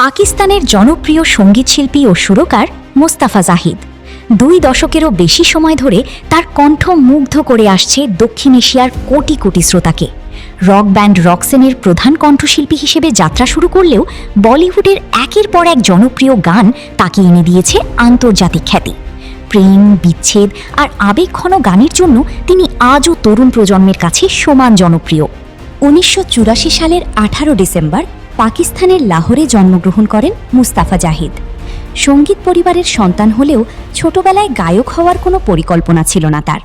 পাকিস্তানের জনপ্রিয় সঙ্গীতশিল্পী ও সুরকার মোস্তাফা জাহিদ 2 দশকেরও বেশি সময় ধরে তার কণ্ঠ মুগ্ধ করে আসছে দক্ষিণ এশিয়ার কোটি কোটি শ্রোতাকে। রক ব্যান্ড রকসেনের প্রধান কণ্ঠশিল্পী হিসেবে যাত্রা শুরু করলেও বলিউডের একের পর এক জনপ্রিয় গান তাকে এনে দিয়েছে আন্তর্জাতিক খ্যাতি। প্রেম, বিচ্ছেদ আর আবেগঘন গানের জন্য তিনি আজও তরুণ প্রজন্মের কাছে সমান জনপ্রিয়। 1984 সালের 18 ডিসেম্বর পাকিস্তানের লাহোরে জন্মগ্রহণ করেন মুস্তাফা জাহিদ। সঙ্গীত পরিবারের সন্তান হলেও ছোটবেলায় গায়ক হওয়ার কোনো পরিকল্পনা ছিল না তার।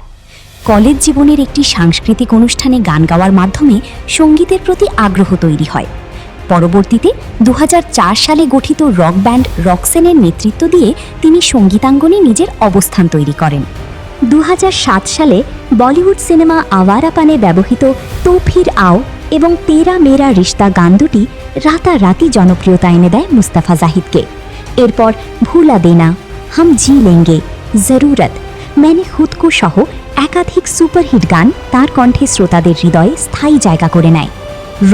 কলেজ জীবনের একটি সাংস্কৃতিক অনুষ্ঠানে গান গাওয়ার মাধ্যমে সঙ্গীতের প্রতি আগ্রহ তৈরি হয়। পরবর্তীতে 2004 সালে গঠিত রক ব্যান্ড রকসেনের নেতৃত্ব দিয়ে তিনি সঙ্গীতাঙ্গনে নিজের অবস্থান তৈরি করেন। 2007 সালে বলিউড সিনেমা আওয়ারাপানে ব্যবহৃত তো ফির আও এবং তেরা মেরা রিশতা গান দুটি রাতারাতি জনপ্রিয়তা এনে দেয় মুস্তাফা জাহিদকে। এরপর ভুলা দেনা, হাম জি লেঙ্গে, জরুরত, मैंने खुद को সহ একাধিক সুপারহিট গান তার কণ্ঠে শ্রোতাদের হৃদয়ে স্থায়ী জায়গা করে নেয়।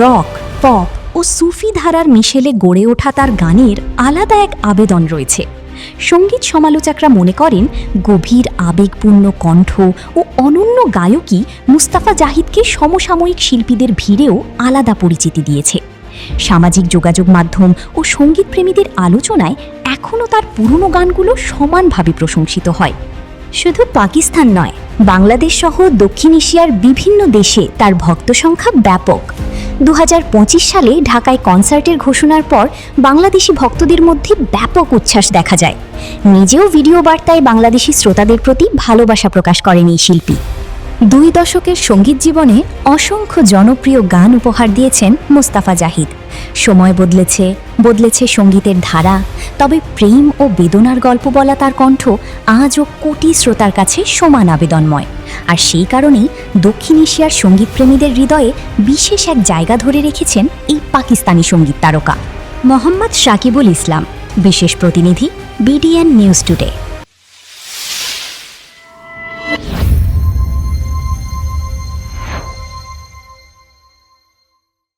রক, পপ ও সুফি ধারার মিশেলে গড়ে ওঠা তার গানের আলাদা এক আবেদন রয়েছে। সঙ্গীত সমালোচকরা মনে করেন গভীর আবেগপূর্ণ কণ্ঠ ও অনন্য গায়কই মুস্তাফা জাহিদকে সমসাময়িক শিল্পীদের ভিড়েও আলাদা পরিচিতি দিয়েছে। সামাজিক যোগাযোগ মাধ্যম ও সঙ্গীতপ্রেমীদের আলোচনায় এখনও তার পুরনো গানগুলো সমানভাবে প্রশংসিত হয়। শুধু পাকিস্তান নয়, বাংলাদেশ সহ দক্ষিণ এশিয়ার বিভিন্ন দেশে তার ভক্ত সংখ্যা ব্যাপক। 2025 সালে ঢাকায় কনসার্টের ঘোষণার পর বাংলাদেশি ভক্তদের মধ্যে ব্যাপক উচ্ছ্বাস দেখা যায়। নিজেও ভিডিও বার্তায় বাংলাদেশি শ্রোতাদের প্রতি ভালোবাসা প্রকাশ করেন এই শিল্পী। 2 দশকের সঙ্গীত জীবনে অসংখ্য জনপ্রিয় গান উপহার দিয়েছেন মোস্তাফা জাহিদ। সময় বদলেছে সঙ্গীতের ধারা, তবে প্রেম ও বেদনার গল্প বলা তার কণ্ঠ আজও কোটি শ্রোতার কাছে সমান আবেদনময়। আর সেই কারণেই দক্ষিণ এশিয়ার সঙ্গীতপ্রেমীদের হৃদয়ে বিশেষ এক জায়গা ধরে রেখেছেন এই পাকিস্তানি সঙ্গীত তারকা। মোহাম্মদ সাকিবুল ইসলাম, বিশেষ প্রতিনিধি, BDN নিউজ টুডে।